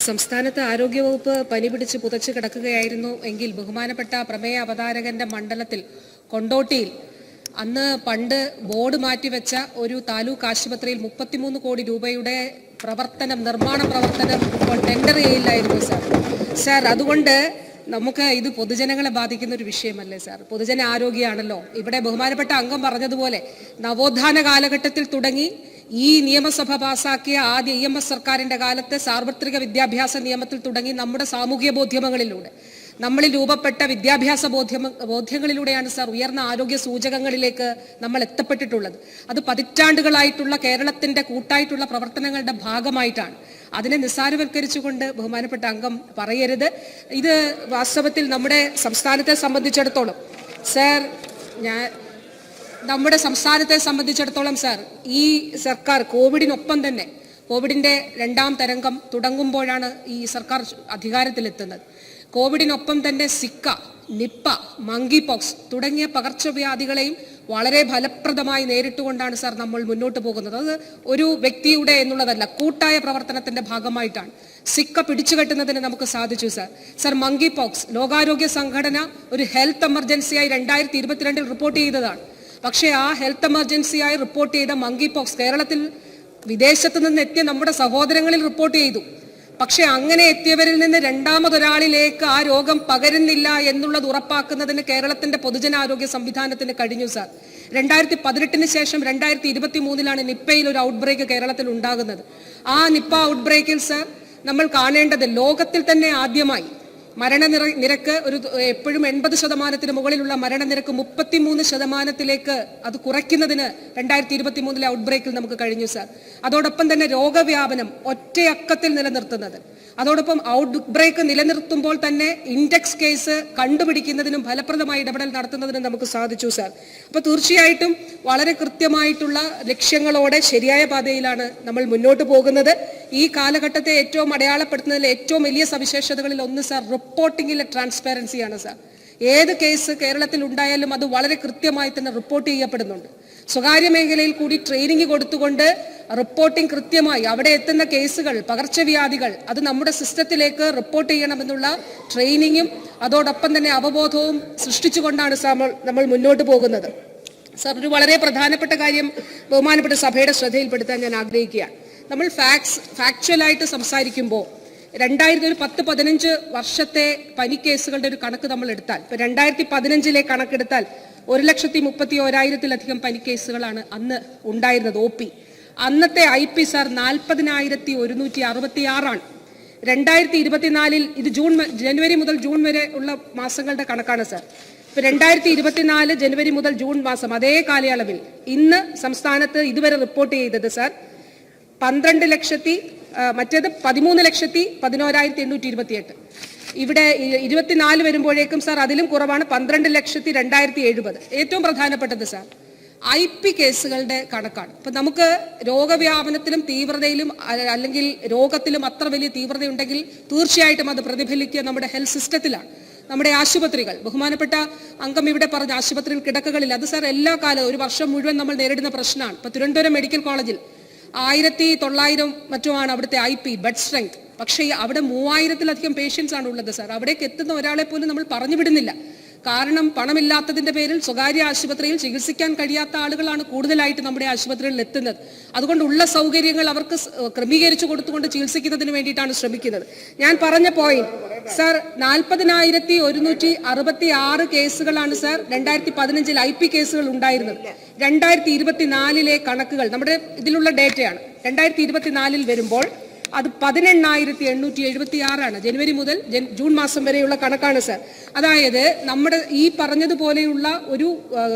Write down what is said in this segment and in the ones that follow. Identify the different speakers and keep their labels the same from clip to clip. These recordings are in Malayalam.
Speaker 1: സംസ്ഥാനത്ത് ആരോഗ്യവകുപ്പ് പനി പിടിച്ച് പുതച്ച് കിടക്കുകയായിരുന്നു എങ്കിൽ ബഹുമാനപ്പെട്ട പ്രമേയ അവതാരകന്റെ മണ്ഡലത്തിൽ കൊണ്ടോട്ടിയിൽ അന്ന് പണ്ട് ബോർഡ് മാറ്റിവെച്ച ഒരു താലൂക്ക് ആശുപത്രിയിൽ 33 കോടി രൂപയുടെ നിർമ്മാണ പ്രവർത്തനം ഇപ്പോൾ ടെൻഡർ ചെയ്യില്ലായിരുന്നു സാർ. അതുകൊണ്ട് നമുക്ക് ഇത് പൊതുജനങ്ങളെ ബാധിക്കുന്ന ഒരു വിഷയമല്ലേ സാർ? പൊതുജന ആരോഗ്യമാണല്ലോ. ഇവിടെ ബഹുമാനപ്പെട്ട അംഗം പറഞ്ഞതുപോലെ നവോത്ഥാന കാലഘട്ടത്തിൽ തുടങ്ങി ഈ നിയമസഭ പാസാക്കിയ ആദ്യ EMS സർക്കാരിന്റെ കാലത്ത് സാർവത്രിക വിദ്യാഭ്യാസ നിയമത്തിൽ തുടങ്ങി നമ്മുടെ സാമൂഹ്യ ബോധ്യമങ്ങളിലൂടെ നമ്മളിൽ രൂപപ്പെട്ട വിദ്യാഭ്യാസ ബോധ്യങ്ങളിലൂടെയാണ് സാർ ഉയർന്ന ആരോഗ്യ സൂചകങ്ങളിലേക്ക് നമ്മൾ എത്തപ്പെട്ടിട്ടുള്ളത്. അത് പതിറ്റാണ്ടുകളായിട്ടുള്ള കേരളത്തിന്റെ കൂട്ടായിട്ടുള്ള പ്രവർത്തനങ്ങളുടെ ഭാഗമായിട്ടാണ്. അതിനെ നിസ്സാരവൽക്കരിച്ചുകൊണ്ട് ബഹുമാനപ്പെട്ട അംഗം പറയരുത്. ഇത് വാസ്തവത്തിൽ നമ്മുടെ സംസ്ഥാനത്തെ സംബന്ധിച്ചിടത്തോളം സാർ ഈ സർക്കാർ കോവിഡിന്റെ രണ്ടാം തരംഗം തുടങ്ങുമ്പോഴാണ് ഈ സർക്കാർ അധികാരത്തിലെത്തുന്നത്. കോവിഡിനൊപ്പം തന്നെ സിക്ക, നിപ്പ, മങ്കി പോക്സ് തുടങ്ങിയ പകർച്ചവ്യാധികളെയും വളരെ ഫലപ്രദമായി നേരിട്ടുകൊണ്ടാണ് സാർ നമ്മൾ മുന്നോട്ട് പോകുന്നത്. അത് ഒരു വ്യക്തിയുടെ എന്നുള്ളതല്ല, കൂട്ടായ പ്രവർത്തനത്തിന്റെ ഭാഗമായിട്ടാണ്. സിക്ക പിടിച്ചുകെട്ടുന്നതിന് നമുക്ക് സാധിച്ചു സാർ. മങ്കി പോക്സ് ലോകാരോഗ്യ സംഘടന ഒരു ഹെൽത്ത് എമർജൻസിയായി 2022 റിപ്പോർട്ട് ചെയ്തതാണ്. പക്ഷേ ആ ഹെൽത്ത് എമർജൻസിയായി റിപ്പോർട്ട് ചെയ്ത മങ്കി പോക്സ് കേരളത്തിൽ വിദേശത്ത് നിന്ന് എത്തിയ നമ്മുടെ സഹോദരങ്ങളിൽ റിപ്പോർട്ട് ചെയ്തു. പക്ഷെ അങ്ങനെ എത്തിയവരിൽ നിന്ന് രണ്ടാമതൊരാളിലേക്ക് ആ രോഗം പകരുന്നില്ല എന്നുള്ളത് ഉറപ്പാക്കുന്നതിന് കേരളത്തിന്റെ പൊതുജനാരോഗ്യ സംവിധാനത്തിന് കഴിഞ്ഞു സാർ. 2018 ശേഷം 2023 നിപ്പയിൽ ഒരു ഔട്ട്ബ്രേക്ക് കേരളത്തിൽ ഉണ്ടാകുന്നത്. ആ നിപ്പ ഔട്ട്ബ്രേക്കിൽ സാർ നമ്മൾ കാണേണ്ടത് ലോകത്തിൽ തന്നെ ആദ്യമായി മരണനിരക്ക് എപ്പോഴും 80% മുകളിലുള്ള മരണനിരക്ക് 33% അത് കുറയ്ക്കുന്നതിന് 2023 ഔട്ട്ബ്രേക്കിൽ നമുക്ക് കഴിഞ്ഞു സാർ. അതോടൊപ്പം തന്നെ രോഗവ്യാപനം ഒറ്റയക്കത്തിൽ നിലനിർത്തുന്നത്, അതോടൊപ്പം ഔട്ട്ബ്രേക്ക് നിലനിർത്തുമ്പോൾ തന്നെ ഇൻഡെക്സ് കേസ് കണ്ടുപിടിക്കുന്നതിനും ഫലപ്രദമായി ഇടപെടൽ നടത്തുന്നതിനും നമുക്ക് സാധിച്ചു സാർ. അപ്പോൾ തീർച്ചയായിട്ടും വളരെ കൃത്യമായിട്ടുള്ള ലക്ഷ്യങ്ങളോടെ ശരിയായ പാതയിലാണ് നമ്മൾ മുന്നോട്ട് പോകുന്നത്. ഈ കാലഘട്ടത്തെ ഏറ്റവും അടയാളപ്പെടുത്തുന്നതിൽ ഏറ്റവും വലിയ സവിശേഷതകളിൽ ഒന്ന് സാർ റിപ്പോർട്ടിങ്ങിലെ ട്രാൻസ്പാരൻസിയാണ് സാർ. ഏത് കേസ് കേരളത്തിൽ ഉണ്ടായാലും അത് വളരെ കൃത്യമായി തന്നെ റിപ്പോർട്ട് ചെയ്യപ്പെടുന്നുണ്ട്. സ്വകാര്യ മേഖലയിൽ കൂടി ട്രെയിനിങ് കൊടുത്തുകൊണ്ട് റിപ്പോർട്ടിംഗ് കൃത്യമായി അവിടെ എത്തുന്ന കേസുകൾ, പകർച്ചവ്യാധികൾ അത് നമ്മുടെ സിസ്റ്റത്തിലേക്ക് റിപ്പോർട്ട് ചെയ്യണമെന്നുള്ള ട്രെയിനിങ്ങും അതോടൊപ്പം തന്നെ അവബോധവും സൃഷ്ടിച്ചുകൊണ്ടാണ് സാർ നമ്മൾ മുന്നോട്ട് പോകുന്നത്. സാർ, ഒരു വളരെ പ്രധാനപ്പെട്ട കാര്യം ബഹുമാനപ്പെട്ട സഭയുടെ ശ്രദ്ധയിൽപ്പെടുത്താൻ ഞാൻ ആഗ്രഹിക്കുകയാണ്. നമ്മൾ ഫാക്ച്വലായിട്ട് സംസാരിക്കുമ്പോൾ 2010-15 വർഷത്തെ പനി കേസുകളുടെ ഒരു കണക്ക് നമ്മൾ എടുത്താൽ, ഇപ്പൊ 2015 കണക്കെടുത്താൽ 1,31,000-ലധികം പനി കേസുകളാണ് അന്ന് ഉണ്ടായിരുന്നത്. OP അന്നത്തെ IP സാർ 40,166 2024 ഇത് ജനുവരി മുതൽ ജൂൺ വരെ ഉള്ള മാസങ്ങളുടെ കണക്കാണ് സാർ. ഇപ്പൊ 2024 ജനുവരി മുതൽ ജൂൺ മാസം അതേ കാലയളവിൽ ഇന്ന് സംസ്ഥാനത്ത് ഇതുവരെ റിപ്പോർട്ട് ചെയ്തത് സാർ 13,11,828. ഇവിടെ 24 വരുമ്പോഴേക്കും സാർ അതിലും കുറവാണ്, 12,02,070. ഏറ്റവും പ്രധാനപ്പെട്ടത് സാർ IP കേസുകളുടെ കണക്കാണ്. ഇപ്പൊ നമുക്ക് രോഗവ്യാപനത്തിലും തീവ്രതയിലും അല്ലെങ്കിൽ രോഗത്തിലും അത്ര വലിയ തീവ്രതയുണ്ടെങ്കിൽ തീർച്ചയായിട്ടും അത് പ്രതിഫലിക്കുക നമ്മുടെ ഹെൽത്ത് സിസ്റ്റത്തിലാണ്. നമ്മുടെ ആശുപത്രികൾ, ബഹുമാനപ്പെട്ട അംഗം ഇവിടെ പറഞ്ഞ ആശുപത്രിയിൽ കിടക്കകളിൽ, അത് സാർ എല്ലാ കാലവും ഒരു വർഷം മുഴുവൻ നമ്മൾ നേരിടുന്ന പ്രശ്നമാണ്. ഇപ്പൊ തിരുവനന്തപുരം മെഡിക്കൽ കോളേജിൽ 1900 മറ്റുമാണ് അവിടുത്തെ IP ബെഡ് സ്ട്രെങ്ത്. പക്ഷേ അവിടെ 3000-ലധികം പേഷ്യൻസ് ആണ് ഉള്ളത് സാർ. അവിടേക്ക് എത്തുന്ന ഒരാളെ പോലും നമ്മൾ പറഞ്ഞു വിടുന്നില്ല. കാരണം പണമില്ലാത്തതിന്റെ പേരിൽ സ്വകാര്യ ആശുപത്രിയിൽ ചികിത്സിക്കാൻ കഴിയാത്ത ആളുകളാണ് കൂടുതലായിട്ട് നമ്മുടെ ആശുപത്രികളിൽ എത്തുന്നത്. അതുകൊണ്ട് ഉള്ള സൗകര്യങ്ങൾ അവർക്ക് ക്രമീകരിച്ചു കൊടുത്തുകൊണ്ട് ചികിത്സിക്കുന്നതിന് വേണ്ടിയിട്ടാണ് ശ്രമിക്കുന്നത്. ഞാൻ പറഞ്ഞ പോയിന്റ് സാർ, 40,166 കേസുകളാണ് സാർ 2015 IP കേസുകൾ ഉണ്ടായിരുന്നത്. 2024 കണക്കുകൾ നമ്മുടെ ഇതിലുള്ള ഡേറ്റയാണ്. 2024 വരുമ്പോൾ അത് 18,876 ജനുവരി മുതൽ ജൂൺ മാസം വരെയുള്ള കണക്കാണ് സാർ. അതായത് നമ്മുടെ ഈ പറഞ്ഞതുപോലെയുള്ള ഒരു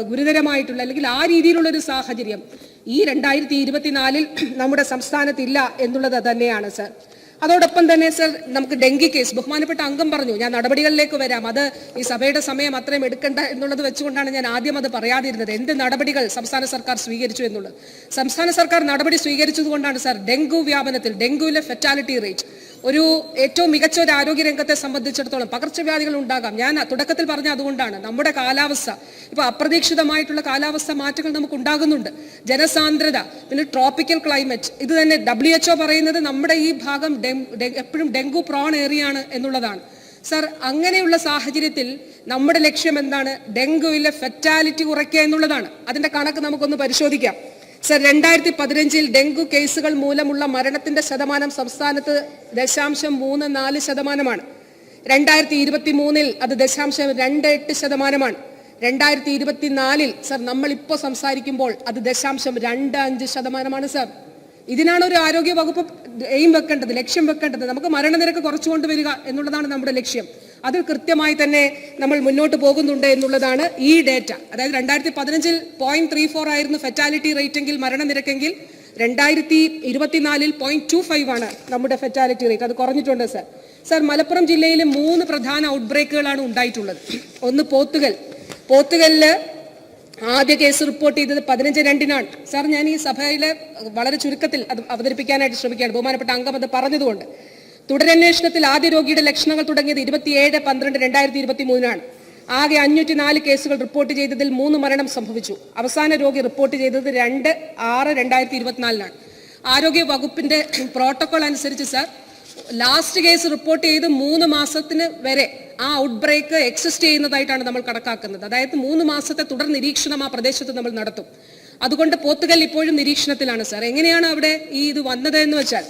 Speaker 1: ഗുരുതരമായിട്ടുള്ള അല്ലെങ്കിൽ ആ രീതിയിലുള്ള ഒരു സാഹചര്യം ഈ 2024 നമ്മുടെ സംസ്ഥാനത്തില്ല എന്നുള്ളത് തന്നെയാണ് സാർ. അതോടൊപ്പം തന്നെ സർ, നമുക്ക് ഡെങ്കി കേസ് ബഹുമാനപ്പെട്ട അംഗം പറഞ്ഞു, ഞാൻ നടപടികളിലേക്ക് വരാം, അത് ഈ സഭയുടെ സമയം അത്രയും എടുക്കേണ്ട എന്നുള്ളത് വെച്ചുകൊണ്ടാണ് ഞാൻ ആദ്യം അത് പറയാതിരുന്നത്. എന്ത് നടപടികൾ സംസ്ഥാന സർക്കാർ സ്വീകരിച്ചു എന്നുള്ളത്. സംസ്ഥാന സർക്കാർ നടപടി സ്വീകരിച്ചതുകൊണ്ടാണ് സാർ ഡെങ്കു വ്യാപനത്തിൽ, ഡെങ്കുവിലെ ഫെറ്റാലിറ്റി റേറ്റ് ഒരു ഏറ്റവും മികച്ച ഒരു ആരോഗ്യ രംഗത്തെ സംബന്ധിച്ചിടത്തോളം പകർച്ചവ്യാധികൾ ഉണ്ടാകാം. ഞാൻ തുടക്കത്തിൽ പറഞ്ഞ അതുകൊണ്ടാണ്. നമ്മുടെ കാലാവസ്ഥ ഇപ്പൊ അപ്രതീക്ഷിതമായിട്ടുള്ള കാലാവസ്ഥ മാറ്റങ്ങൾ നമുക്ക് ഉണ്ടാകുന്നുണ്ട്. ജനസാന്ദ്രത, പിന്നെ ട്രോപ്പിക്കൽ ക്ലൈമറ്റ്, ഇത് തന്നെ WHO പറയുന്നത് നമ്മുടെ ഈ ഭാഗം എപ്പോഴും ഡെങ്കു പ്രോൺ ഏരിയയാണ് എന്നുള്ളതാണ്. സർ, അങ്ങനെയുള്ള സാഹചര്യത്തിൽ നമ്മുടെ ലക്ഷ്യം എന്താണ്? ഡെങ്കുവിലെ ഫെറ്റാലിറ്റി കുറയ്ക്കുക എന്നുള്ളതാണ്. അതിന്റെ കണക്ക് നമുക്കൊന്ന് പരിശോധിക്കാം. സർ, 2015 ഡെങ്കു കേസുകൾ മൂലമുള്ള മരണത്തിന്റെ ശതമാനം സംസ്ഥാനത്ത് 0.34%. 2023 അത് 0.28%. 2024 സർ, നമ്മളിപ്പോൾ സംസാരിക്കുമ്പോൾ അത് 0.25%. സർ, ഇതിനാണ് ഒരു ആരോഗ്യ വകുപ്പ് എയിം വെക്കേണ്ടത്, ലക്ഷ്യം വെക്കേണ്ടത്. നമുക്ക് മരണനിരക്ക് കുറച്ചുകൊണ്ട് വരിക എന്നുള്ളതാണ് നമ്മുടെ ലക്ഷ്യം. അതിൽ കൃത്യമായി തന്നെ നമ്മൾ മുന്നോട്ട് പോകുന്നുണ്ട് എന്നുള്ളതാണ് ഈ ഡേറ്റ. അതായത് 2015 0.34 ആയിരുന്നു ഫെറ്റാലിറ്റി റേറ്റ് എങ്കിൽ, മരണനിരക്കെങ്കിൽ 2024 0.25 ആണ് നമ്മുടെ ഫെറ്റാലിറ്റി റേറ്റ്. അത് കുറഞ്ഞിട്ടുണ്ട് സർ. സർ, മലപ്പുറം ജില്ലയിൽ 3 പ്രധാന ഔട്ട്ബ്രേക്കുകളാണ് ഉണ്ടായിട്ടുള്ളത്. ഒന്ന് പോത്തുകലില് ആദ്യ കേസ് റിപ്പോർട്ട് ചെയ്തത് 15/2-നാണ്. സാർ, ഞാൻ ഈ സഭയിൽ വളരെ ചുരുക്കത്തിൽ അത് അവതരിപ്പിക്കാനായിട്ട് ശ്രമിക്കുകയാണ്, ബഹുമാനപ്പെട്ട അംഗം അത് പറഞ്ഞതുകൊണ്ട്. തുടരന്വേഷണത്തിൽ ആദ്യ രോഗിയുടെ ലക്ഷണങ്ങൾ തുടങ്ങിയത് 27/12/2023-നാണ്. ആകെ 504 കേസുകൾ റിപ്പോർട്ട് ചെയ്തതിൽ 3 മരണം സംഭവിച്ചു. അവസാന രോഗി റിപ്പോർട്ട് ചെയ്തത് 2/6/2024-നാണ്. ആരോഗ്യ വകുപ്പിന്റെ പ്രോട്ടോകോൾ അനുസരിച്ച് സാർ, ലാസ്റ്റ് കേസ് റിപ്പോർട്ട് ചെയ്ത് 3 മാസത്തിന് വരെ ആ ഔട്ട്ബ്രേക്ക് എക്സിസ്റ്റ് ചെയ്യുന്നതായിട്ടാണ് നമ്മൾ കണക്കാക്കുന്നത്. അതായത് 3 മാസത്തെ തുടർ നിരീക്ഷണം ആ പ്രദേശത്ത് നമ്മൾ നടത്തും. അതുകൊണ്ട് പോത്തുകൽ ഇപ്പോഴും നിരീക്ഷണത്തിലാണ് സാർ. എങ്ങനെയാണ് അവിടെ ഇത് വന്നത് എന്ന് വെച്ചാൽ,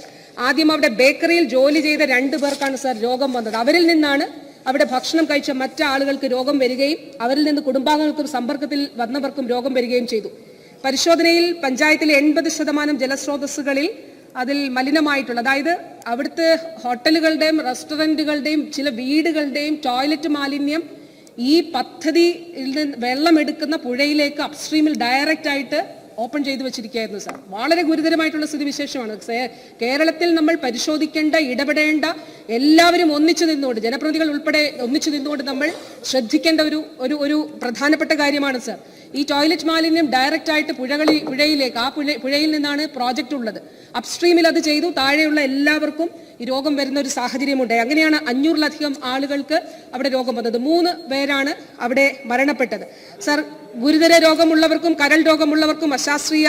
Speaker 1: ആദ്യം അവിടെ ബേക്കറിയിൽ ജോലി ചെയ്ത 2 പേർക്കാണ് സാർ രോഗം വന്നത്. അവരിൽ നിന്നാണ് അവിടെ ഭക്ഷണം കഴിച്ച മറ്റാളുകൾക്ക് രോഗം വരികയും അവരിൽ നിന്ന് കുടുംബാംഗങ്ങൾക്കും സമ്പർക്കത്തിൽ വന്നവർക്കും രോഗം വരികയും ചെയ്തു. പരിശോധനയിൽ പഞ്ചായത്തിലെ 80% ജലസ്രോതസ്സുകളിൽ അതിൽ മലിനമായിട്ടുള്ള, അതായത് അവിടുത്തെ ഹോട്ടലുകളുടെയും റെസ്റ്റോറൻറ്റുകളുടെയും ചില വീടുകളുടെയും ടോയ്ലറ്റ് മാലിന്യം ഈ പദ്ധതിയിൽ നിന്ന് വെള്ളമെടുക്കുന്ന പുഴയിലേക്ക് അപ്സ്ട്രീമിൽ ഡയറക്റ്റ് ആയിട്ട് ഓപ്പൺ ചെയ്തു വെച്ചിരിക്കുകയായിരുന്നു സാർ. വളരെ ഗുരുതരമായിട്ടുള്ള സ്ഥിതിവിശേഷമാണ്. കേരളത്തിൽ നമ്മൾ പരിശോധിക്കേണ്ട, ഇടപെടേണ്ട, എല്ലാവരും ഒന്നിച്ചു നിന്നുകൊണ്ട്, ജനപ്രതിനിധികൾ ഉൾപ്പെടെ ഒന്നിച്ചു നിന്നുകൊണ്ട് നമ്മൾ ശ്രദ്ധിക്കേണ്ട ഒരു പ്രധാനപ്പെട്ട കാര്യമാണ് സാർ. ഈ ടോയ്ലറ്റ് മാലിന്യം ഡയറക്റ്റ് ആയിട്ട് പുഴയിലേക്ക്, ആ പുഴയിൽ നിന്നാണ് പ്രോജക്റ്റ് ഉള്ളത്. അപ്സ്ട്രീമിൽ അത് ചെയ്തു, താഴെയുള്ള എല്ലാവർക്കും ഈ രോഗം വരുന്ന ഒരു സാഹചര്യമുണ്ടായി. അങ്ങനെയാണ് 500-ലധികം ആളുകൾക്ക് അവിടെ രോഗം വന്നത്. 3 പേരാണ് അവിടെ മരണപ്പെട്ടത്. സർ, ഗുരുതര രോഗമുള്ളവർക്കും കരൾ രോഗമുള്ളവർക്കും അശാസ്ത്രീയ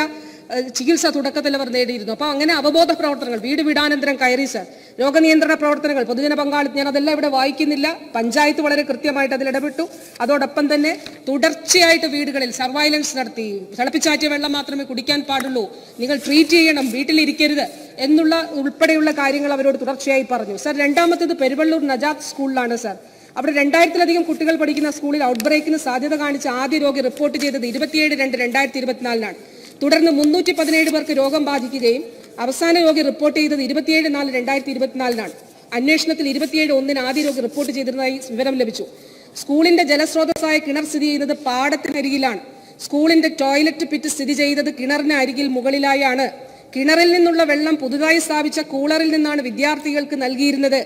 Speaker 1: ചികിത്സ തുടക്കത്തിൽ അവർ നേടിയിരുന്നു. അപ്പോൾ അങ്ങനെ അവബോധ പ്രവർത്തനങ്ങൾ വീട് വീടാനന്തരം കയറി സാർ, രോഗനിയന്ത്രണ പ്രവർത്തനങ്ങൾ, പൊതുജന പങ്കാളിത്തം, ഞാൻ അതെല്ലാം ഇവിടെ വായിക്കുന്നില്ല. പഞ്ചായത്ത് വളരെ കൃത്യമായിട്ട് അതിൽ ഇടപെട്ടു. അതോടൊപ്പം തന്നെ തുടർച്ചയായിട്ട് വീടുകളിൽ സർവൈലൻസ് നടത്തി, തിളപ്പിച്ചാറ്റിയ വെള്ളം മാത്രമേ കുടിക്കാൻ പാടുള്ളൂ, നിങ്ങൾ ട്രീറ്റ് ചെയ്യണം, വീട്ടിലിരിക്കരുത് എന്നുള്ള ഉൾപ്പെടെയുള്ള കാര്യങ്ങൾ അവരോട് തുടർച്ചയായി പറഞ്ഞു. സാർ, രണ്ടാമത്തേത് പെരുവള്ളൂർ നജാത്ത് സ്കൂളിലാണ് സാർ. അവിടെ 2000-ലധികം കുട്ടികൾ പഠിക്കുന്ന സ്കൂളിൽ ഔട്ട്ബ്രേക്കിന് സാധ്യത കാണിച്ച ആദ്യ രോഗി റിപ്പോർട്ട് ചെയ്തത് 27/2/2024-നാണ്. തുടർന്ന് 317 പേർക്ക് രോഗം ബാധിക്കുകയും അവസാന രോഗി റിപ്പോർട്ട് ചെയ്തത് 27/4/2024-നാണ്. അന്വേഷണത്തിൽ 27/1 ആദ്യ രോഗി റിപ്പോർട്ട് ചെയ്തിരുന്നതായി വിവരം ലഭിച്ചു. സ്കൂളിന്റെ ജലസ്രോതസ്സായ കിണർ സ്ഥിതി ചെയ്യുന്നത് പാടത്തിനരികിലാണ്. സ്കൂളിന്റെ ടോയ്ലറ്റ് പിറ്റ് സ്ഥിതി ചെയ്തത് കിണറിന് അരികിൽ മുകളിലായാണ്. കിണറിൽ നിന്നുള്ള വെള്ളം പുതുതായി സ്ഥാപിച്ച കൂളറിൽ നിന്നാണ് വിദ്യാർത്ഥികൾക്ക് നൽകിയിരുന്നത്.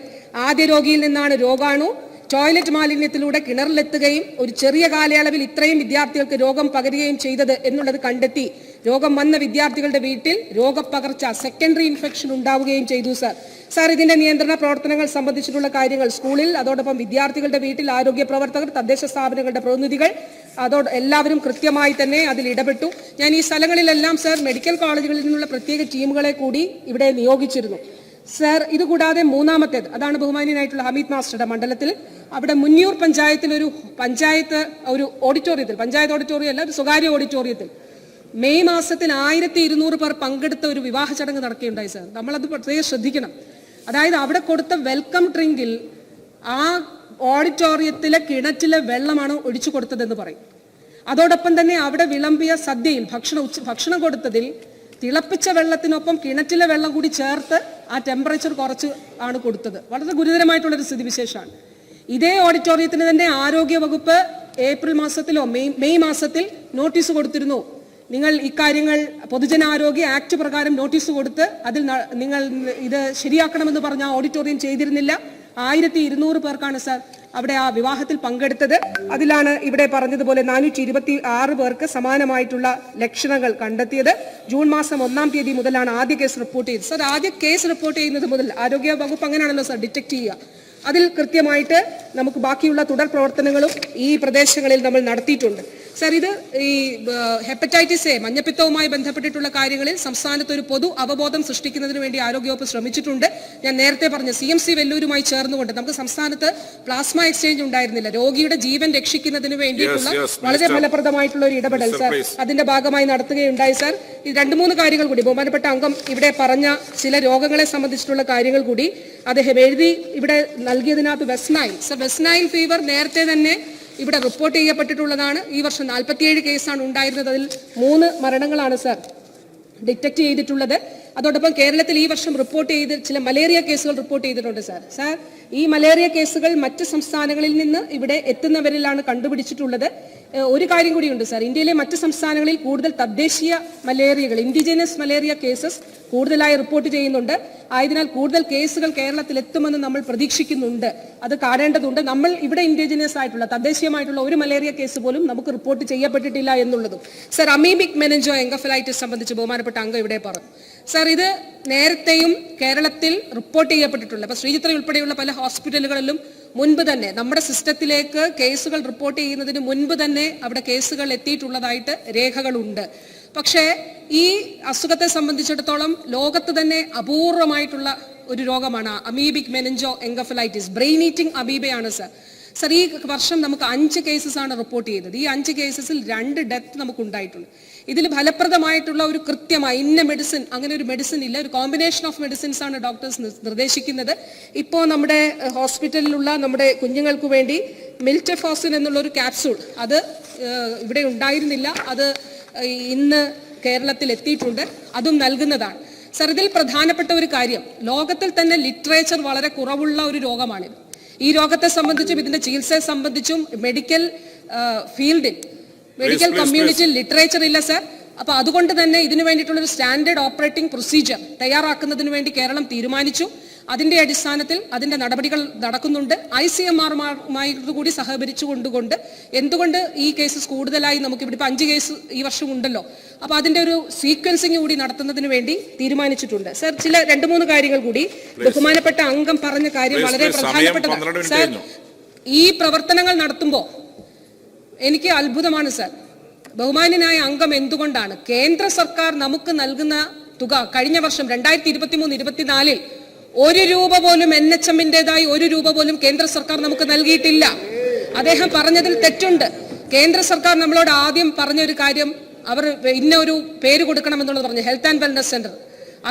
Speaker 1: ആദ്യ രോഗിയിൽ നിന്നാണ് രോഗാണു ടോയ്ലറ്റ് മാലിന്യത്തിലൂടെ കിണറിലെത്തുകയും ഒരു ചെറിയ കാലയളവിൽ ഇത്രയും വിദ്യാർത്ഥികൾക്ക് രോഗം പകരുകയും ചെയ്തത് എന്നുള്ളത് കണ്ടെത്തി. രോഗം വന്ന വിദ്യാർത്ഥികളുടെ വീട്ടിൽ രോഗപ്പകർച്ച, സെക്കൻഡറി ഇൻഫെക്ഷൻ ഉണ്ടാവുകയും ചെയ്തു സാർ. സാർ, ഇതിന്റെ നിയന്ത്രണ പ്രവർത്തനങ്ങൾ സംബന്ധിച്ചിട്ടുള്ള കാര്യങ്ങൾ സ്കൂളിൽ, അതോടൊപ്പം വിദ്യാർത്ഥികളുടെ വീട്ടിൽ ആരോഗ്യ പ്രവർത്തകർ, തദ്ദേശ സ്ഥാപനങ്ങളുടെ പ്രതിനിധികൾ, എല്ലാവരും കൃത്യമായി തന്നെ അതിൽ ഇടപെട്ടു. ഞാൻ ഈ സ്ഥലങ്ങളിലെല്ലാം സാർ മെഡിക്കൽ കോളേജുകളിൽ നിന്നുള്ള പ്രത്യേക ടീമുകളെ കൂടി ഇവിടെ നിയോഗിച്ചിരുന്നു സാർ. ഇതുകൂടാതെ മൂന്നാമത്തേത്, അതാണ് ബഹുമാന്യനായിട്ടുള്ള ഹമീദ് മാസ്റ്ററുടെ മണ്ഡലത്തിൽ, അവിടെ മുന്നിയൂർ പഞ്ചായത്തിൽ ഒരു ഓഡിറ്റോറിയത്തിൽ, പഞ്ചായത്ത് ഓഡിറ്റോറിയം അല്ല, ഒരു സ്വകാര്യ ഓഡിറ്റോറിയത്തിൽ മെയ് മാസത്തിൽ 1200 പേർ പങ്കെടുത്ത ഒരു വിവാഹ ചടങ്ങ് നടക്കുകയുണ്ടായി സാർ. നമ്മളത് പ്രത്യേകം ശ്രദ്ധിക്കണം. അതായത് അവിടെ കൊടുത്ത വെൽക്കം ഡ്രിങ്കിൽ ആ ഓഡിറ്റോറിയത്തിലെ കിണറ്റിലെ വെള്ളമാണ് ഒഴിച്ചു കൊടുത്തതെന്ന് പറയും. അതോടൊപ്പം തന്നെ അവിടെ വിളമ്പിയ സദ്യയിൽ ഭക്ഷണം കൊടുത്തതിൽ തിളപ്പിച്ച വെള്ളത്തിനൊപ്പം കിണറ്റിലെ വെള്ളം കൂടി ചേർത്ത് ആ ടെമ്പറേച്ചർ കുറച്ച് ആണ് കൊടുത്തത്. വളരെ ഗുരുതരമായിട്ടുള്ളൊരു സ്ഥിതിവിശേഷമാണ്. ഇതേ ഓഡിറ്റോറിയത്തിന് തന്നെ ആരോഗ്യ വകുപ്പ് ഏപ്രിൽ മാസത്തിലോ മെയ് മാസത്തിൽ നോട്ടീസ് കൊടുത്തിരുന്നു. നിങ്ങൾ ഇക്കാര്യങ്ങൾ പൊതുജനാരോഗ്യ ആക്ട് പ്രകാരം നോട്ടീസ് കൊടുത്ത് അതിൽ നിങ്ങൾ ഇത് ശരിയാക്കണമെന്ന് പറഞ്ഞ ഓഡിറ്റോറിയം ചെയ്തിരുന്നില്ല. 1200 പേർക്കാണ് സാർ അവിടെ ആ വിവാഹത്തിൽ പങ്കെടുത്തത്. അതിലാണ് ഇവിടെ പറഞ്ഞതുപോലെ 426 പേർക്ക് സമാനമായിട്ടുള്ള ലക്ഷണങ്ങൾ കണ്ടെത്തിയത്. ജൂൺ മാസം 1-ാം തീയതി മുതലാണ് ആദ്യ കേസ് റിപ്പോർട്ട് ചെയ്തത്. സർ, ആദ്യ കേസ് റിപ്പോർട്ട് ചെയ്യുന്നത് മുതൽ ആരോഗ്യ വകുപ്പ് അങ്ങനെയാണല്ലോ സർ ഡിറ്റക്ട് ചെയ്യുക. അതിൽ കൃത്യമായിട്ട് നമുക്ക് ബാക്കിയുള്ള തുടർ പ്രവർത്തനങ്ങളും ഈ പ്രദേശങ്ങളിൽ നമ്മൾ നടത്തിയിട്ടുണ്ട്. സർ, ഇത് ഈ ഹെപ്പറ്റൈറ്റിസ് എ മഞ്ഞപ്പിത്തവുമായി ബന്ധപ്പെട്ടിട്ടുള്ള കാര്യങ്ങളിൽ സംസ്ഥാനത്ത് ഒരു പൊതു അവബോധം സൃഷ്ടിക്കുന്നതിന് വേണ്ടി ആരോഗ്യവകുപ്പ് ശ്രമിച്ചിട്ടുണ്ട്. ഞാൻ നേരത്തെ പറഞ്ഞ CMC വെല്ലൂരുമായി ചേർന്നുകൊണ്ട് നമുക്ക് സംസ്ഥാനത്ത് പ്ലാസ്മ എക്സ്ചേഞ്ച് ഉണ്ടായിരുന്നില്ല. രോഗിയുടെ ജീവൻ രക്ഷിക്കുന്നതിന് വേണ്ടിയിട്ടുള്ള വളരെ ഫലപ്രദമായിട്ടുള്ള ഒരു ഇടപെടൽ സർ അതിന്റെ ഭാഗമായി നടത്തുകയുണ്ടായി. സർ, ഈ 2-3 കാര്യങ്ങൾ കൂടി ബഹുമാനപ്പെട്ട അംഗം ഇവിടെ പറഞ്ഞ ചില രോഗങ്ങളെ സംബന്ധിച്ചിട്ടുള്ള കാര്യങ്ങൾ കൂടി അദ്ദേഹം എഴുതി ഇവിടെ നൽകിയതിനകത്ത് West Nile sir, West Nile fever നേരത്തെ തന്നെ ഇവിടെ റിപ്പോർട്ട് ചെയ്യപ്പെട്ടിട്ടുള്ളതാണ്. ഈ വർഷം 47 കേസാണ് ഉണ്ടായിരുന്നത്. അതിൽ 3 മരണങ്ങളാണ് സർ ഡിറ്റക്ട് ചെയ്തിട്ടുള്ളത്. അതോടൊപ്പം കേരളത്തിൽ ഈ വർഷം റിപ്പോർട്ട് ചെയ്ത് ചില മലേറിയ കേസുകൾ റിപ്പോർട്ട് ചെയ്തിട്ടുണ്ട് സർ. സർ, ഈ മലേറിയ കേസുകൾ മറ്റ് സംസ്ഥാനങ്ങളിൽ നിന്ന് ഇവിടെ എത്തുന്നവരിലാണ് കണ്ടുപിടിച്ചിട്ടുള്ളത്. ഒരു കാര്യം കൂടിയുണ്ട് സർ, ഇന്ത്യയിലെ മറ്റ് സംസ്ഥാനങ്ങളിൽ കൂടുതൽ തദ്ദേശീയ മലേറിയകൾ, ഇൻഡിജിനസ് മലേറിയ കേസസ് കൂടുതലായി റിപ്പോർട്ട് ചെയ്യുന്നുണ്ട്. ആയതിനാൽ കൂടുതൽ കേസുകൾ കേരളത്തിൽ എത്തുമെന്ന് നമ്മൾ പ്രതീക്ഷിക്കുന്നുണ്ട്. അത് കാണേണ്ടതുണ്ട്. നമ്മൾ ഇവിടെ ഇൻഡിജിനസ് ആയിട്ടുള്ള തദ്ദേശീയമായിട്ടുള്ള ഒരു മലേറിയ കേസ് പോലും നമുക്ക് റിപ്പോർട്ട് ചെയ്യപ്പെട്ടിട്ടില്ല എന്നുള്ളതും. സർ, അമീബിക് മെനിഞ്ചോ എൻകഫലൈറ്റിസ് സംബന്ധിച്ച് ബഹുമാനപ്പെട്ട അംഗം ഇവിടെ പറഞ്ഞു. സർ, ഇത് നേരത്തെയും കേരളത്തിൽ റിപ്പോർട്ട് ചെയ്യപ്പെട്ടിട്ടുണ്ട്. അപ്പോൾ ശ്രീചിത്ര ഉൾപ്പെടെയുള്ള പല ഹോസ്പിറ്റലുകളിലും മുൻപ് തന്നെ നമ്മുടെ സിസ്റ്റത്തിലേക്ക് കേസുകൾ റിപ്പോർട്ട് ചെയ്യുന്നതിന് മുൻപ് തന്നെ അവിടെ കേസുകൾ എത്തിയിട്ടുള്ളതായിട്ട് രേഖകളുണ്ട്. പക്ഷേ ഈ അസുഖത്തെ സംബന്ധിച്ചിടത്തോളം ലോകത്ത് തന്നെ അപൂർവമായിട്ടുള്ള ഒരു രോഗമാണ് amoebic meningoencephalitis. Brain eating അമീബയാണ് സർ. സർ, ഈ വർഷം നമുക്ക് 5 കേസസാണ് റിപ്പോർട്ട് ചെയ്തത്. ഈ 5 കേസസിൽ 2 ഡെത്ത് നമുക്ക് ഉണ്ടായിട്ടുണ്ട്. ഇതിൽ ഫലപ്രദമായിട്ടുള്ള ഒരു കൃത്യമായ ഇന്ന മെഡിസിൻ, അങ്ങനെ ഒരു മെഡിസിൻ ഇല്ല. ഒരു കോമ്പിനേഷൻ ഓഫ് മെഡിസിൻസ് ആണ് ഡോക്ടേഴ്സ് നിർദ്ദേശിക്കുന്നത്. ഇപ്പോൾ നമ്മുടെ ഹോസ്പിറ്റലിലുള്ള നമ്മുടെ കുഞ്ഞുങ്ങൾക്ക് വേണ്ടി മിൽറ്റെഫോസിൻ എന്നുള്ള ഒരു ക്യാപ്സൂൾ അത് ഇവിടെ ഉണ്ടായിരുന്നില്ല. അത് ഇന്ന് കേരളത്തിൽ എത്തിയിട്ടുണ്ട്. അതും നൽകുന്നതാണ്. സർ, ഇതിൽ പ്രധാനപ്പെട്ട ഒരു കാര്യം, ലോകത്തിൽ തന്നെ ലിറ്ററേച്ചർ വളരെ കുറവുള്ള ഒരു രോഗമാണിത്. ഈ രോഗത്തെ സംബന്ധിച്ചും ഇതിന്റെ ചികിത്സയെ സംബന്ധിച്ചും മെഡിക്കൽ ഫീൽഡിൽ, മെഡിക്കൽ കമ്മ്യൂണിറ്റിയിൽ ലിറ്ററേച്ചർ ഇല്ല സർ. അപ്പൊ അതുകൊണ്ട് തന്നെ ഇതിനു വേണ്ടിയിട്ടുള്ള ഒരു സ്റ്റാൻഡേർഡ് ഓപ്പറേറ്റിംഗ് പ്രൊസീജിയർ തയ്യാറാക്കുന്നതിന് വേണ്ടി കേരളം തീരുമാനിച്ചു. അതിന്റെ അടിസ്ഥാനത്തിൽ അതിന്റെ നടപടികൾ നടക്കുന്നുണ്ട്. ICMR-മായി കൂടി സഹകരിച്ചുകൊണ്ടുകൊണ്ട് എന്തുകൊണ്ട് ഈ കേസസ് കൂടുതലായി നമുക്കിവിടെ ഇപ്പൊ 5 കേസ് ഈ വർഷം ഉണ്ടല്ലോ, അപ്പൊ അതിന്റെ ഒരു സീക്വൻസിങ് കൂടി നടത്തുന്നതിന് വേണ്ടി തീരുമാനിച്ചിട്ടുണ്ട്. സർ, ചില 2-3 കാര്യങ്ങൾ കൂടി ബഹുമാനപ്പെട്ട അംഗം പറഞ്ഞ കാര്യം വളരെ പ്രധാനപ്പെട്ടതാണ്. സർ, ഈ പ്രവർത്തനങ്ങൾ നടത്തുമ്പോൾ എനിക്ക് അത്ഭുതമാണ് സർ. ബഹുമാന്യനായ അംഗം എന്തുകൊണ്ടാണ് കേന്ദ്ര സർക്കാർ നമുക്ക് നൽകുന്ന തുക കഴിഞ്ഞ വർഷം 2023-24 1 രൂപ പോലും NHM-ന്റേതായി 1 രൂപ പോലും കേന്ദ്ര സർക്കാർ നമുക്ക് നൽകിയിട്ടില്ല. അദ്ദേഹം പറഞ്ഞതിൽ തെറ്റുണ്ട്. കേന്ദ്ര സർക്കാർ നമ്മളോട് ആദ്യം പറഞ്ഞൊരു കാര്യം, അവർ ഇന്ന ഒരു പേര് കൊടുക്കണമെന്നുള്ളത് പറഞ്ഞു, ഹെൽത്ത് ആൻഡ് വെൽനസ് സെന്റർ.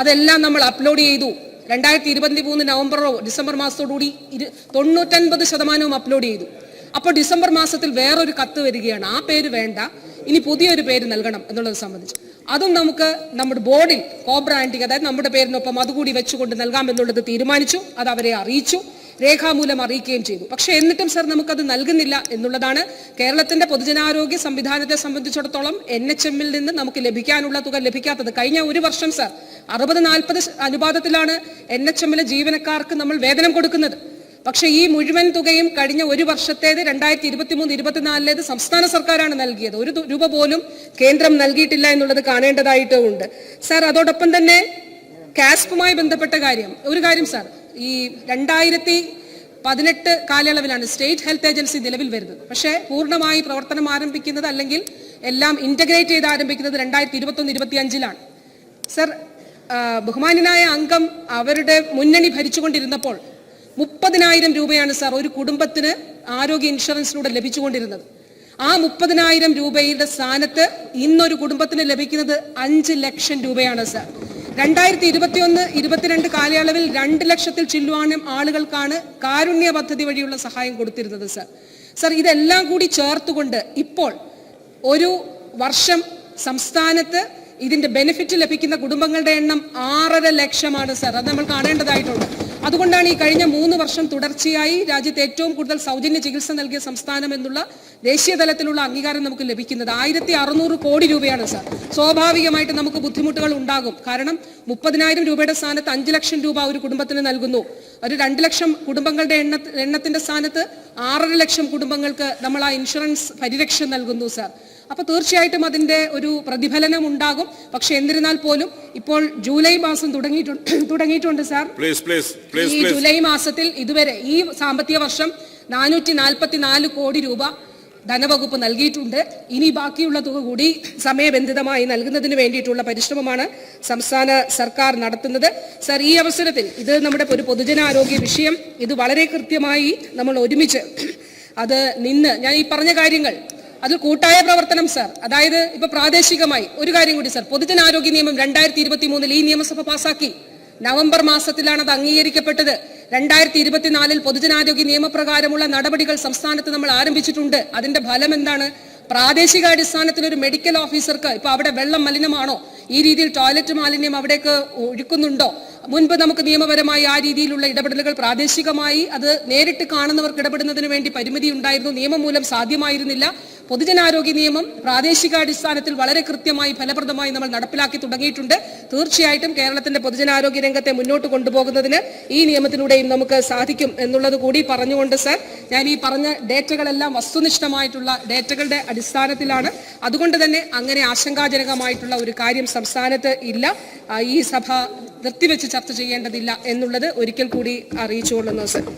Speaker 1: അതെല്ലാം നമ്മൾ അപ്ലോഡ് ചെയ്തു. 2023 നവംബറോ ഡിസംബർ മാസത്തോടുകൂടി 99% അപ്ലോഡ് ചെയ്തു. അപ്പോൾ ഡിസംബർ മാസത്തിൽ വേറൊരു കത്ത് വരികയാണ്, ആ പേര് വേണ്ട, ഇനി പുതിയൊരു പേര് നൽകണം എന്നുള്ളത് സംബന്ധിച്ച്. അതും നമുക്ക് നമ്മുടെ ബോർഡിൽ കോബ്രാൻഡിങ്, അതായത് നമ്മുടെ പേരിനൊപ്പം അതുകൂടി വെച്ചുകൊണ്ട് നൽകാമെന്നുള്ളത് തീരുമാനിച്ചു. അത് അവരെ അറിയിച്ചു, രേഖാമൂലം അറിയിക്കുകയും ചെയ്തു. പക്ഷേ എന്നിട്ടും സർ നമുക്കത് നൽകുന്നില്ല എന്നുള്ളതാണ്. കേരളത്തിന്റെ പൊതുജനാരോഗ്യ സംവിധാനത്തെ സംബന്ധിച്ചിടത്തോളം NHM-ൽ നിന്ന് നമുക്ക് ലഭിക്കാനുള്ള തുക ലഭിക്കാത്തത്. കഴിഞ്ഞ ഒരു വർഷം സർ 60-40 അനുപാതത്തിലാണ് NHM-ലെ ജീവനക്കാർക്ക് നമ്മൾ വേതനം കൊടുക്കുന്നത്. പക്ഷേ ഈ മുഴുവൻ തുകയും കഴിഞ്ഞ ഒരു വർഷത്തേത് 2023-24 സംസ്ഥാന സർക്കാരാണ് നൽകിയത്. 1 രൂപ പോലും കേന്ദ്രം നൽകിയിട്ടില്ല എന്നുള്ളത് കാണേണ്ടതായിട്ടുണ്ട് സർ. അതോടൊപ്പം തന്നെ കാസ്പുമായി ബന്ധപ്പെട്ട ഒരു കാര്യം സർ, ഈ 2018 കാലയളവിലാണ് സ്റ്റേറ്റ് ഹെൽത്ത് ഏജൻസി നിലവിൽ വരുന്നത്. പക്ഷേ പൂർണ്ണമായി പ്രവർത്തനം ആരംഭിക്കുന്നത് അല്ലെങ്കിൽ എല്ലാം ഇന്റഗ്രേറ്റ് ചെയ്ത് ആരംഭിക്കുന്നത് 2021-25 സർ. ബഹുമാന്യനായ അംഗം അവരുടെ മുന്നണി ഭരിച്ചുകൊണ്ടിരുന്നപ്പോൾ 30,000 രൂപയാണ് സാർ ഒരു കുടുംബത്തിന് ആരോഗ്യ ഇൻഷുറൻസിലൂടെ ലഭിച്ചുകൊണ്ടിരുന്നത്. ആ 30,000 രൂപയുടെ സ്ഥാനത്ത് ഇന്നൊരു കുടുംബത്തിന് ലഭിക്കുന്നത് 5 ലക്ഷം രൂപയാണ് സാർ. 2021-22 കാലയളവിൽ 2 ലക്ഷത്തിൽ ചില്ലുവാനും ആളുകൾക്കാണ് കാരുണ്യ പദ്ധതി വഴിയുള്ള സഹായം കൊടുത്തിരുന്നത് സാർ. സാർ, ഇതെല്ലാം കൂടി ചേർത്തുകൊണ്ട് ഇപ്പോൾ ഒരു വർഷം സംസ്ഥാനത്ത് ഇതിന്റെ ബെനിഫിറ്റ് ലഭിക്കുന്ന കുടുംബങ്ങളുടെ എണ്ണം 6.5 ലക്ഷമാണ് സാർ. അത് നമ്മൾ കാണേണ്ടതായിട്ടുണ്ട്. അതുകൊണ്ടാണ് ഈ കഴിഞ്ഞ 3 വർഷം തുടർച്ചയായി രാജ്യത്ത് ഏറ്റവും കൂടുതൽ സൗജന്യ ചികിത്സ നൽകിയ സംസ്ഥാനം എന്നുള്ള ദേശീയ തലത്തിലുള്ള അംഗീകാരം നമുക്ക് ലഭിക്കുന്നത്. 1600 കോടി രൂപയാണ് സാർ. സ്വാഭാവികമായിട്ട് നമുക്ക് ബുദ്ധിമുട്ടുകൾ ഉണ്ടാകും. കാരണം 30,000 രൂപയുടെ സ്ഥാനത്ത് 5 ലക്ഷം രൂപ ഒരു കുടുംബത്തിന് നൽകുന്നു. ഒരു 2 ലക്ഷം കുടുംബങ്ങളുടെ എണ്ണത്തിന്റെ സ്ഥാനത്ത് 6.5 ലക്ഷം കുടുംബങ്ങൾക്ക് നമ്മൾ ആ ഇൻഷുറൻസ് പരിരക്ഷ നൽകുന്നു സർ. അപ്പൊ തീർച്ചയായിട്ടും അതിന്റെ ഒരു പ്രതിഫലനം ഉണ്ടാകും. പക്ഷെ എന്നിരുന്നാൽ പോലും ഇപ്പോൾ ജൂലൈ മാസം തുടങ്ങിയിട്ടുണ്ട് സാർ. ഈ ജൂലൈ മാസത്തിൽ ഇതുവരെ ഈ സാമ്പത്തിക വർഷം 444 കോടി രൂപ ധനവകുപ്പ് നൽകിയിട്ടുണ്ട്. ഇനി ബാക്കിയുള്ള തുക കൂടി സമയബന്ധിതമായി നൽകുന്നതിന് വേണ്ടിയിട്ടുള്ള പരിശ്രമമാണ് സംസ്ഥാന സർക്കാർ നടത്തുന്നത്. സർ, ഈ അവസരത്തിൽ ഇത് നമ്മുടെ ഒരു പൊതുജനാരോഗ്യ വിഷയം, ഇത് വളരെ കൃത്യമായി നമ്മൾ ഒരുമിച്ച് അത് ഞാൻ ഈ പറഞ്ഞ കാര്യങ്ങൾ അതിൽ കൂട്ടായ പ്രവർത്തനം സർ. അതായത് ഇപ്പൊ പ്രാദേശികമായി ഒരു കാര്യം കൂടി സർ, പൊതുജനാരോഗ്യ നിയമം 2023 ഈ നിയമസഭ പാസാക്കി. നവംബർ മാസത്തിലാണ് അത് അംഗീകരിക്കപ്പെട്ടത്. 2024 പൊതുജനാരോഗ്യ നിയമപ്രകാരമുള്ള നടപടികൾ സംസ്ഥാനത്ത് നമ്മൾ ആരംഭിച്ചിട്ടുണ്ട്. അതിന്റെ ഫലം എന്താണ്? പ്രാദേശികാടിസ്ഥാനത്തിൽ ഒരു മെഡിക്കൽ ഓഫീസർക്ക് ഇപ്പൊ അവിടെ വെള്ളം മലിനമാണോ, ഈ രീതിയിൽ ടോയ്ലറ്റ് മാലിന്യം അവിടേക്ക് ഒഴുക്കുന്നുണ്ടോ, മുൻപ് നമുക്ക് നിയമപരമായി ആ രീതിയിലുള്ള ഇടപെടലുകൾ പ്രാദേശികമായി അത് നേരിട്ട് കാണുന്നവർക്ക് ഇടപെടുന്നതിന് വേണ്ടി പരിമിതി ഉണ്ടായിരുന്നു. നിയമം മൂലം സാധ്യമായിരുന്നില്ല. പൊതുജനാരോഗ്യ നിയമം പ്രാദേശികാടിസ്ഥാനത്തിൽ വളരെ കൃത്യമായി ഫലപ്രദമായി നമ്മൾ നടപ്പിലാക്കി തുടങ്ങിയിട്ടുണ്ട്. തീർച്ചയായിട്ടും കേരളത്തിന്റെ പൊതുജനാരോഗ്യ രംഗത്തെ മുന്നോട്ട് കൊണ്ടുപോകുന്നതിന് ഈ നിയമത്തിലൂടെയും നമുക്ക് സാധിക്കും എന്നുള്ളത് കൂടി പറഞ്ഞുകൊണ്ട് സർ, ഞാൻ ഈ പറഞ്ഞ ഡേറ്റകളെല്ലാം വസ്തുനിഷ്ഠമായിട്ടുള്ള ഡേറ്റകളുടെ അടിസ്ഥാനത്തിലാണ്. അതുകൊണ്ട് തന്നെ അങ്ങനെ ആശങ്കാജനകമായിട്ടുള്ള ഒരു കാര്യം സംസ്ഥാനത്ത് ഇല്ല. ഈ സഭ നിർത്തിവെച്ച് ചർച്ച ചെയ്യേണ്ടതില്ല എന്നുള്ളത് ഒരിക്കൽ കൂടി അറിയിച്ചുകൊള്ളുന്നു സർ.